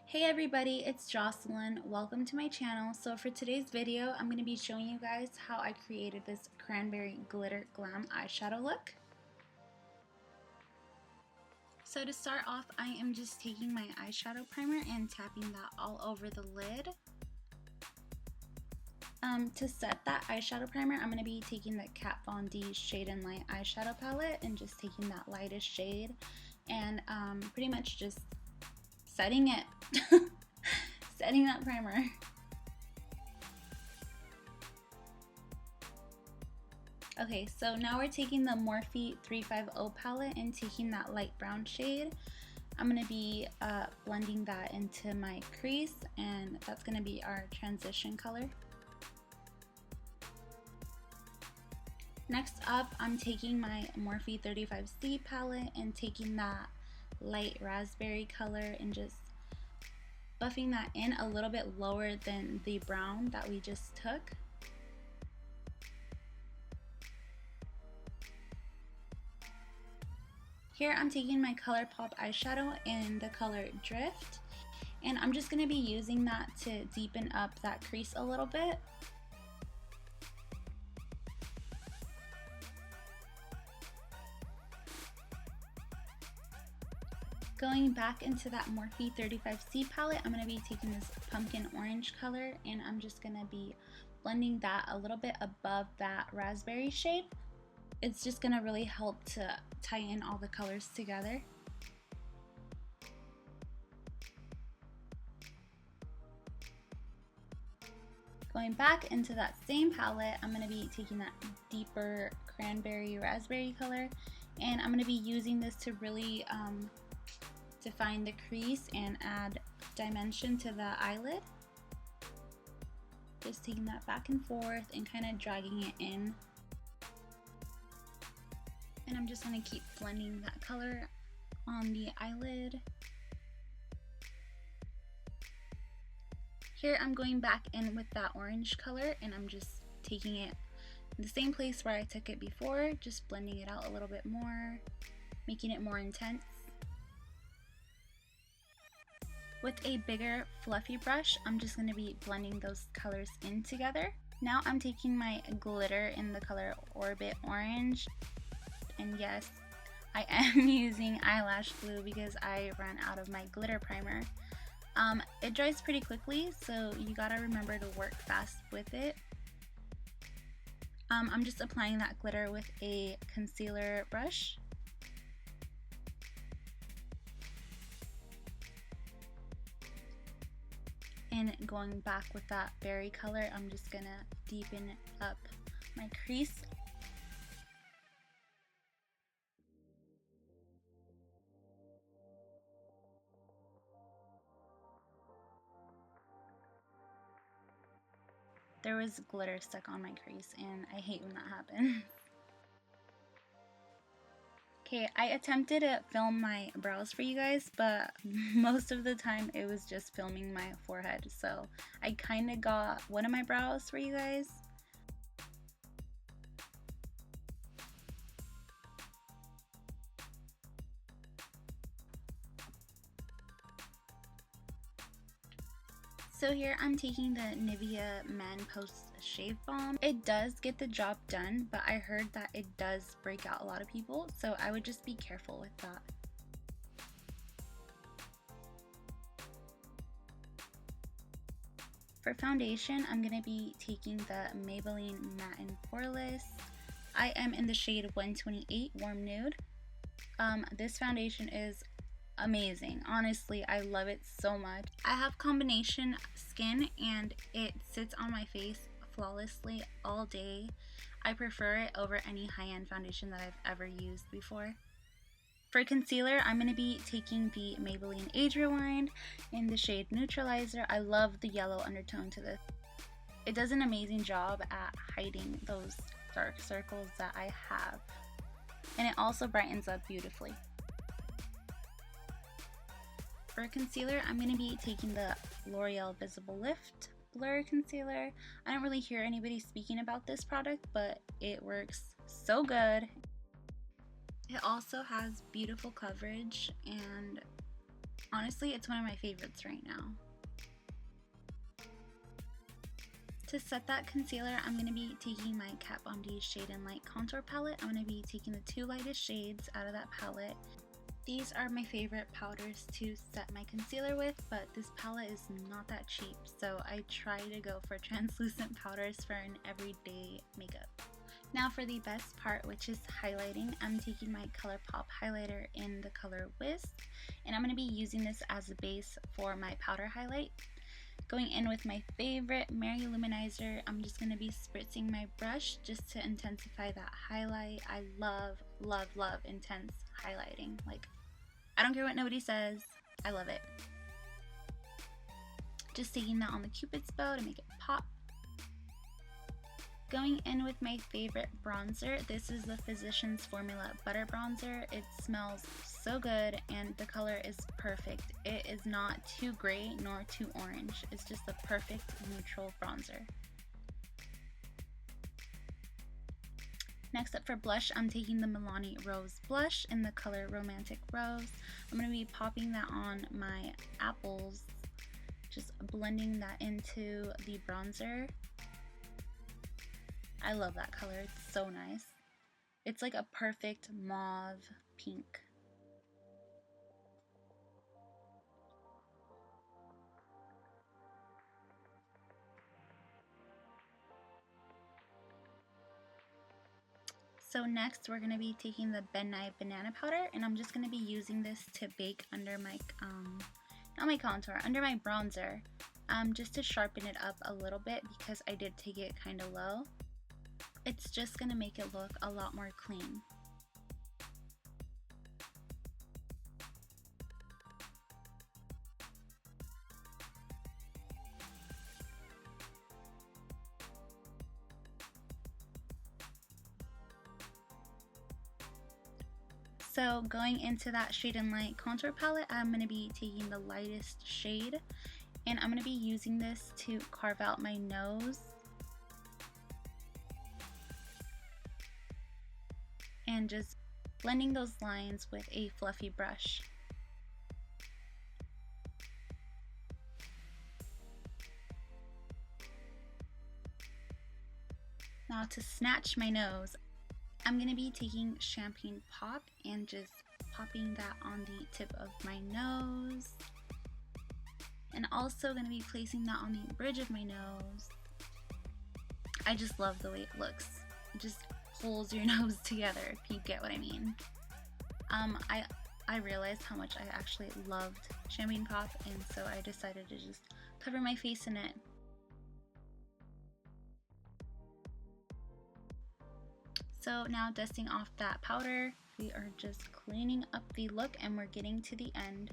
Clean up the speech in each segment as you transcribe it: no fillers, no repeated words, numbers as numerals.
Hey everybody, it's Jocelyn. Welcome to my channel. So for today's video, I'm going to be showing you guys how I created this Cranberry Glitter Glam eyeshadow look. So to start off, I am just taking my eyeshadow primer and tapping that all over the lid. To set that eyeshadow primer, I'm going to be taking the Kat Von D Shade+Light eyeshadow palette and just taking that lightest shade and pretty much just setting it. Setting that primer. Okay, so now we're taking the Morphe 350 palette and taking that light brown shade. I'm going to be blending that into my crease, and that's going to be our transition color. Next up, I'm taking my Morphe 35C palette and taking that light raspberry color and just buffing that in a little bit lower than the brown that we just took. Here I'm taking my Colourpop eyeshadow in the color Drift, and I'm just going to be using that to deepen up that crease a little bit. Going back into that Morphe 35C palette, I'm going to be taking this pumpkin orange color and I'm just going to be blending that a little bit above that raspberry shade. It's just going to really help to tie in all the colors together. Going back into that same palette, I'm going to be taking that deeper cranberry raspberry color and I'm going to be using this to really define the crease and add dimension to the eyelid. Just taking that back and forth and kind of dragging it in. And I'm just going to keep blending that color on the eyelid. Here I'm going back in with that orange color and I'm just taking it in the same place where I took it before, just blending it out a little bit more, making it more intense. With a bigger fluffy brush, I'm just going to be blending those colors in together. Now I'm taking my glitter in the color Orbit Orange, and yes, I am using eyelash glue because I ran out of my glitter primer. It dries pretty quickly, so you gotta remember to work fast with it. I'm just applying that glitter with a concealer brush. And going back with that berry color, I'm just gonna deepen up my crease. There was glitter stuck on my crease and I hate when that happens. Okay, I attempted to film my brows for you guys, but most of the time it was just filming my forehead, so I kind of got one of my brows for you guys. So here I'm taking the Nivea Man Post Shave Balm. It does get the job done, but I heard that it does break out a lot of people, so I would just be careful with that. For foundation, I'm going to be taking the Maybelline Matte+poreless. I am in the shade 128 Warm Nude. This foundation is amazing. Honestly, I love it so much. I have combination skin and it sits on my face flawlessly all day. I prefer it over any high-end foundation that I've ever used before. For concealer, I'm going to be taking the Maybelline Age Rewind in the shade Neutralizer. I love the yellow undertone to this. It does an amazing job at hiding those dark circles that I have. And it also brightens up beautifully. For concealer, I'm going to be taking the L'Oreal Visible Lift Blur Concealer. I don't really hear anybody speaking about this product, but it works so good. It also has beautiful coverage and Honestly, it's one of my favorites right now. To set that concealer, I'm going to be taking my Kat Von D Shade+Light Contour palette. I'm going to be taking the two lightest shades out of that palette. These are my favorite powders to set my concealer with, but this palette is not that cheap, so I try to go for translucent powders for an everyday makeup. Now for the best part, which is highlighting, I'm taking my Colourpop highlighter in the color Wisp, and I'm going to be using this as a base for my powder highlight. Going in with my favorite Mary Luminizer, I'm just going to be spritzing my brush just to intensify that highlight. I love, love, love intense highlighting. Like, I don't care what nobody says, I love it. Just taking that on the Cupid's bow to make it pop. Going in with my favorite bronzer, this is the Physicians Formula Butter Bronzer. It smells so good and the color is perfect. It is not too gray nor too orange. It's just the perfect neutral bronzer. Next up for blush, I'm taking the Milani Rose Blush in the color Romantic Rose. I'm going to be popping that on my apples, just blending that into the bronzer. I love that color, it's so nice. It's like a perfect mauve pink. So next we're going to be taking the Ben Nye Banana Powder, and I'm just going to be using this to bake under my, not my contour, under my bronzer, just to sharpen it up a little bit because I did take it kind of low. It's just going to make it look a lot more clean. So going into that Shade+Light Contour palette, I'm going to be taking the lightest shade, and I'm going to be using this to carve out my nose. And just blending those lines with a fluffy brush. Now to snatch my nose, I'm going to be taking Champagne Pop and just popping that on the tip of my nose. And also going to be placing that on the bridge of my nose. I just love the way it looks. It just pulls your nose together, if you get what I mean. I realized how much I actually loved Champagne Pop, and so I decided to just cover my face in it. So now dusting off that powder, we are just cleaning up the look and we're getting to the end.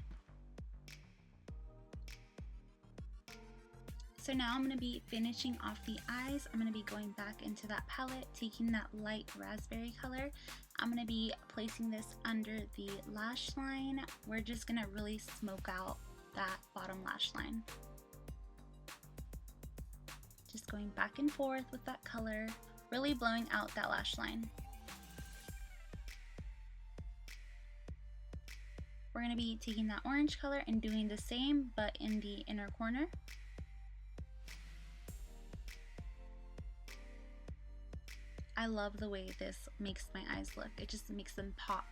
So now I'm going to be finishing off the eyes. I'm going to be going back into that palette, taking that light raspberry color. I'm going to be placing this under the lash line. We're just going to really smoke out that bottom lash line. Just going back and forth with that color, really blowing out that lash line. We're going to be taking that orange color and doing the same, but in the inner corner. I love the way this makes my eyes look. It just makes them pop.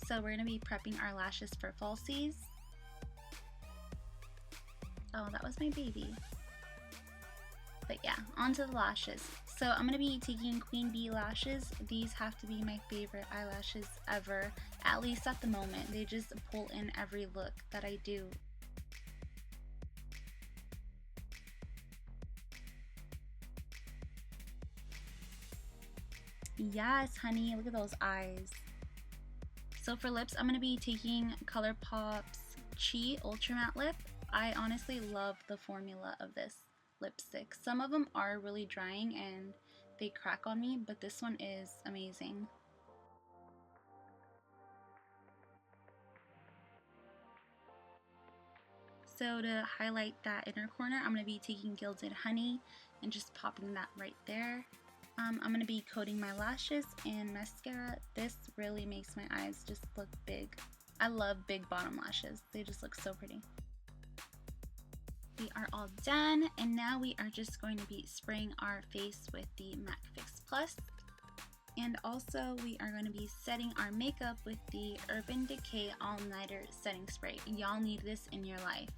So we're going to be prepping our lashes for falsies. Oh, that was my baby. But yeah, onto the lashes. So I'm going to be taking Queen Bee lashes. These have to be my favorite eyelashes ever, at least at the moment. They just pull in every look that I do. Yes, honey, look at those eyes. So for lips, I'm going to be taking Colourpop's Chi Ultra Matte Lip. I honestly love the formula of this lipstick. Some of them are really drying and they crack on me, but this one is amazing. So to highlight that inner corner, I'm going to be taking Gilded Honey and just popping that right there. I'm going to be coating my lashes and mascara. This really makes my eyes just look big. I love big bottom lashes. They just look so pretty. We are all done, and now we are just going to be spraying our face with the MAC Fix Plus. And also we are going to be setting our makeup with the Urban Decay All Nighter Setting Spray. Y'all need this in your life.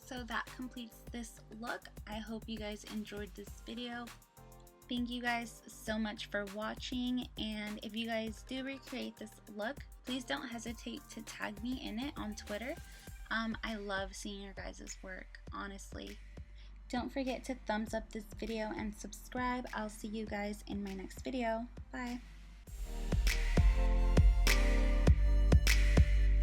So that completes this look. I hope you guys enjoyed this video. Thank you guys so much for watching, and if you guys do recreate this look, please don't hesitate to tag me in it on Twitter. I love seeing your guys' work, honestly. Don't forget to thumbs up this video and subscribe. I'll see you guys in my next video. Bye.